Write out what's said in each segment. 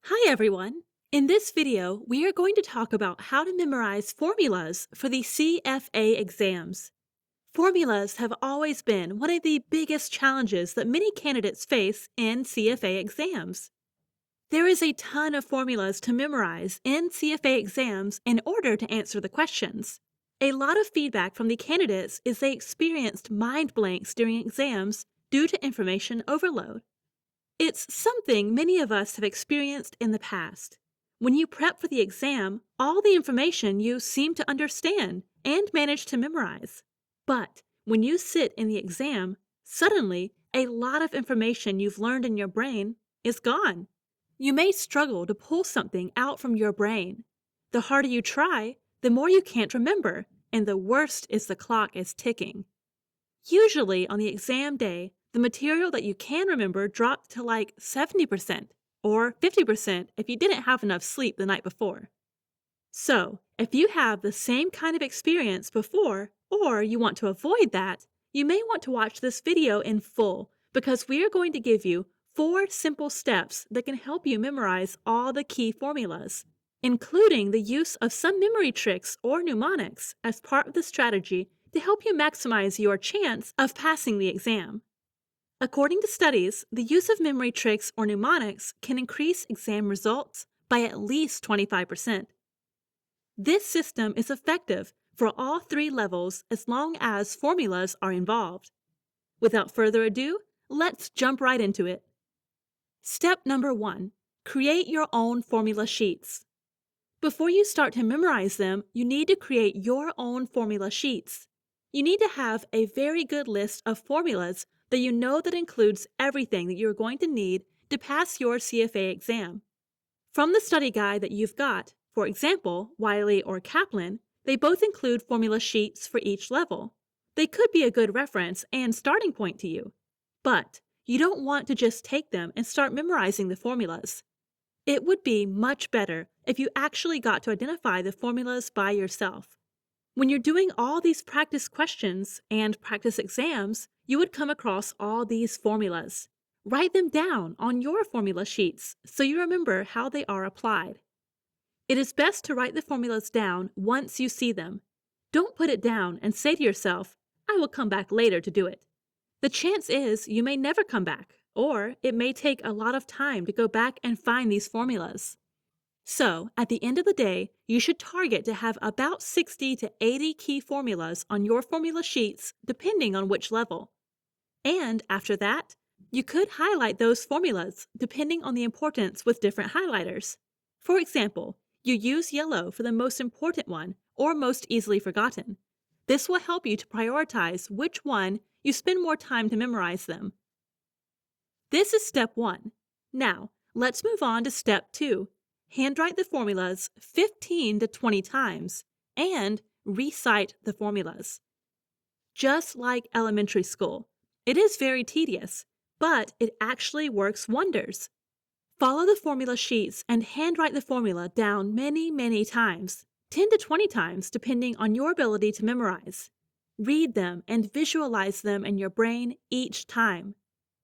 Hi everyone! In this video, we are going to talk about how to memorize formulas for the CFA exams. Formulas have always been one of the biggest challenges that many candidates face in CFA exams. There is a ton of formulas to memorize in CFA exams in order to answer the questions. A lot of feedback from the candidates is they experienced mind blanks during exams due to information overload. It's something many of us have experienced in the past. When you prep for the exam, all the information you seem to understand and manage to memorize. But when you sit in the exam, suddenly a lot of information you've learned in your brain is gone. You may struggle to pull something out from your brain. The harder you try, the more you can't remember, and the worst is the clock is ticking. Usually on the exam day, the material that you can remember drops to like 70% or 50% if you didn't have enough sleep the night before. So, if you have the same kind of experience before, or you want to avoid that, you may want to watch this video in full because we are going to give you 4 simple steps that can help you memorize all the key formulas, including the use of some memory tricks or mnemonics as part of the strategy to help you maximize your chance of passing the exam. According to studies, the use of memory tricks or mnemonics can increase exam results by at least 25%. This system is effective for all 3 levels as long as formulas are involved. Without further ado, let's jump right into it. Step number 1. Create your own formula sheets. Before you start to memorize them, you need to create your own formula sheets. You need to have a very good list of formulas that you know that includes everything that you're going to need to pass your CFA exam. From the study guide that you've got, for example, Wiley or Kaplan, they both include formula sheets for each level. They could be a good reference and starting point to you. But you don't want to just take them and start memorizing the formulas. It would be much better if you actually got to identify the formulas by yourself. When you're doing all these practice questions and practice exams, you would come across all these formulas. Write them down on your formula sheets so you remember how they are applied. It is best to write the formulas down once you see them. Don't put it down and say to yourself, "I will come back later to do it." The chance is you may never come back, or it may take a lot of time to go back and find these formulas. So, at the end of the day, you should target to have about 60 to 80 key formulas on your formula sheets depending on which level. And after that, you could highlight those formulas depending on the importance with different highlighters. For example, you use yellow for the most important one or most easily forgotten. This will help you to prioritize which one you spend more time to memorize them. This is step 1. Now, let's move on to step 2. Handwrite the formulas 15 to 20 times and recite the formulas. Just like elementary school, it is very tedious, but it actually works wonders. Follow the formula sheets and handwrite the formula down many times, 10 to 20 times depending on your ability to memorize. Read them and visualize them in your brain each time.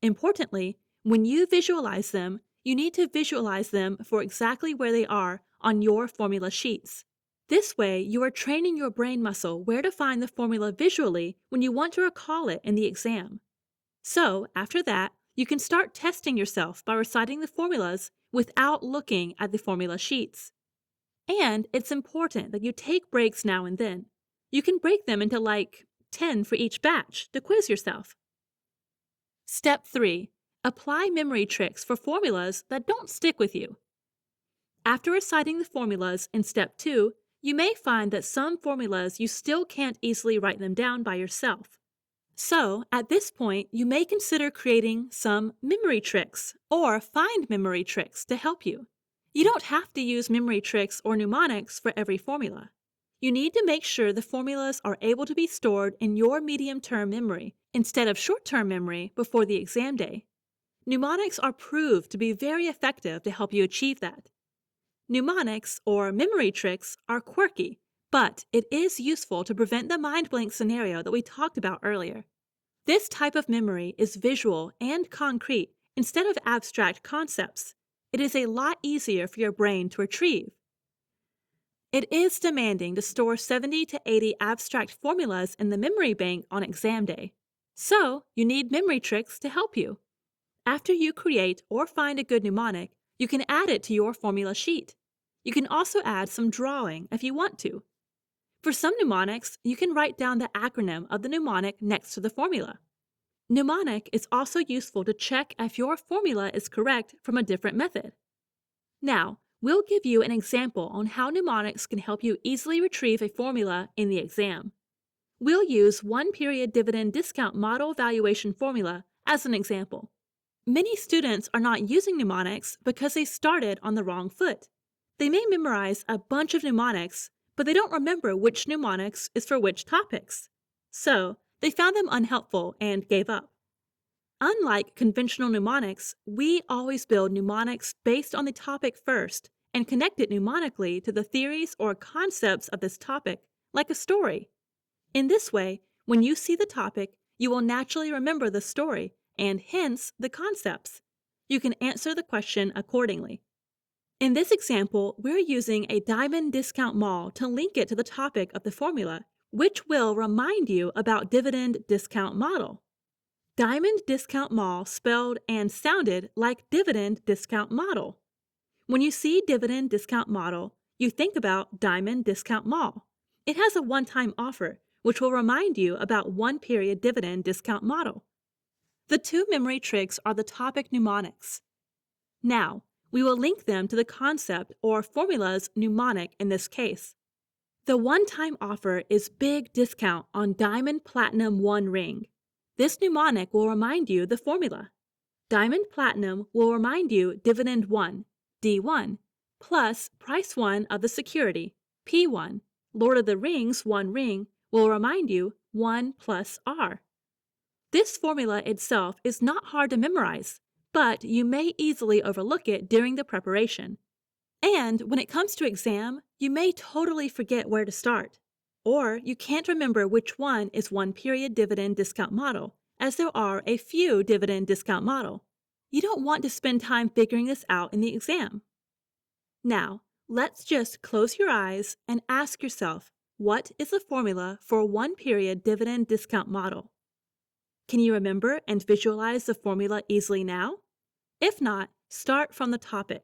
Importantly, when you visualize them, you need to visualize them for exactly where they are on your formula sheets. This way, you are training your brain muscle where to find the formula visually when you want to recall it in the exam. So, after that, you can start testing yourself by reciting the formulas without looking at the formula sheets. And it's important that you take breaks now and then. You can break them into like 10 for each batch to quiz yourself. Step 3. Apply memory tricks for formulas that don't stick with you. After reciting the formulas in step 2, you may find that some formulas you still can't easily write them down by yourself. So, at this point, you may consider creating some memory tricks or find memory tricks to help you. You don't have to use memory tricks or mnemonics for every formula. You need to make sure the formulas are able to be stored in your medium-term memory instead of short-term memory before the exam day. Mnemonics are proved to be very effective to help you achieve that. Mnemonics, or memory tricks, are quirky, but it is useful to prevent the mind blank scenario that we talked about earlier. This type of memory is visual and concrete instead of abstract concepts. it is a lot easier for your brain to retrieve. It is demanding to store 70 to 80 abstract formulas in the memory bank on exam day. So, you need memory tricks to help you. After you create or find a good mnemonic, you can add it to your formula sheet. You can also add some drawing if you want to. For some mnemonics, you can write down the acronym of the mnemonic next to the formula. Mnemonic is also useful to check if your formula is correct from a different method. Now, we'll give you an example on how mnemonics can help you easily retrieve a formula in the exam. We'll use one-period dividend discount model valuation formula as an example. Many students are not using mnemonics because they started on the wrong foot. They may memorize a bunch of mnemonics, but they don't remember which mnemonics is for which topics. So, they found them unhelpful and gave up. Unlike conventional mnemonics, we always build mnemonics based on the topic first and connect it mnemonically to the theories or concepts of this topic, like a story. In this way, when you see the topic, you will naturally remember the story and hence the concepts. You can answer the question accordingly. In this example, we're using a diamond discount mall to link it to the topic of the formula, which will remind you about dividend discount model. Diamond discount mall spelled and sounded like dividend discount model. When you see dividend discount model, you think about diamond discount mall. It has a one-time offer, which will remind you about one-period dividend discount model. The two memory tricks are the topic mnemonics. Now, we will link them to the concept or formula's mnemonic in this case. The one-time offer is big discount on Diamond Platinum 1 ring. This mnemonic will remind you the formula. Diamond Platinum will remind you Dividend 1, D1, plus Price 1 of the security, P1. Lord of the Rings 1 ring will remind you 1 plus R. This formula itself is not hard to memorize, but you may easily overlook it during the preparation. And when it comes to exam, you may totally forget where to start. Or you can't remember which one is one-period dividend discount model, as there are a few dividend discount model. You don't want to spend time figuring this out in the exam. Now, let's just close your eyes and ask yourself, what is the formula for one-period dividend discount model? Can you remember and visualize the formula easily now? If not, start from the topic.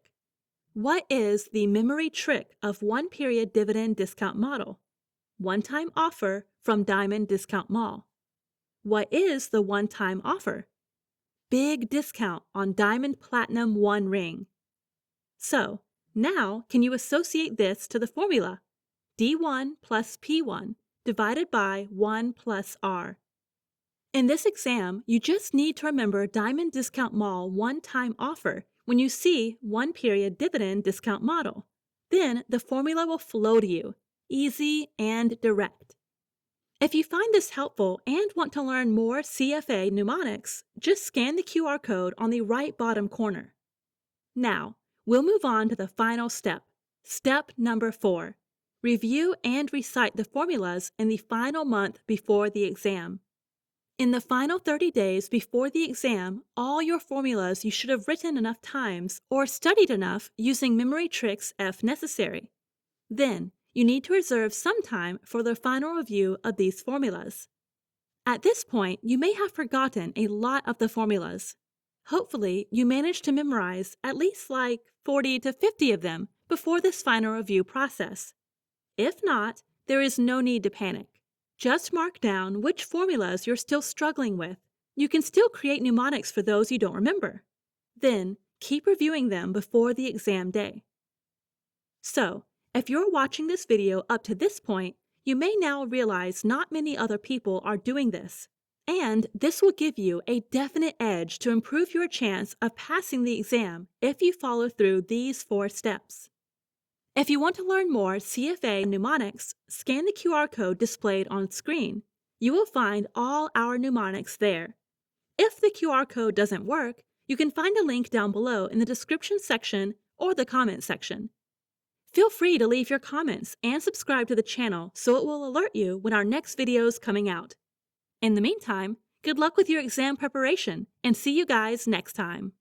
What is the memory trick of one-period dividend discount model? One-time offer from Diamond Discount Mall. What is the one-time offer? Big discount on Diamond Platinum 1 ring. So, now can you associate this to the formula? D1 plus P1 divided by 1 plus R. In this exam, you just need to remember Diamond Discount Mall one-time offer when you see one-period dividend discount model. Then the formula will flow to you, easy and direct. If you find this helpful and want to learn more CFA mnemonics, just scan the QR code on the right bottom corner. Now, we'll move on to the final step. Step number 4. Review and recite the formulas in the final month before the exam. In the final 30 days before the exam, all your formulas you should have written enough times or studied enough using memory tricks if necessary. Then, you need to reserve some time for the final review of these formulas. At this point, you may have forgotten a lot of the formulas. Hopefully, you managed to memorize at least like 40 to 50 of them before this final review process. If not, there is no need to panic. Just mark down which formulas you're still struggling with. You can still create mnemonics for those you don't remember. Then, keep reviewing them before the exam day. So, if you're watching this video up to this point, you may now realize not many other people are doing this. And this will give you a definite edge to improve your chance of passing the exam if you follow through these 4 steps. If you want to learn more CFA mnemonics, scan the QR code displayed on screen. You will find all our mnemonics there. If the QR code doesn't work, you can find a link down below in the description section or the comment section. Feel free to leave your comments and subscribe to the channel so it will alert you when our next video is coming out. In the meantime, good luck with your exam preparation and see you guys next time.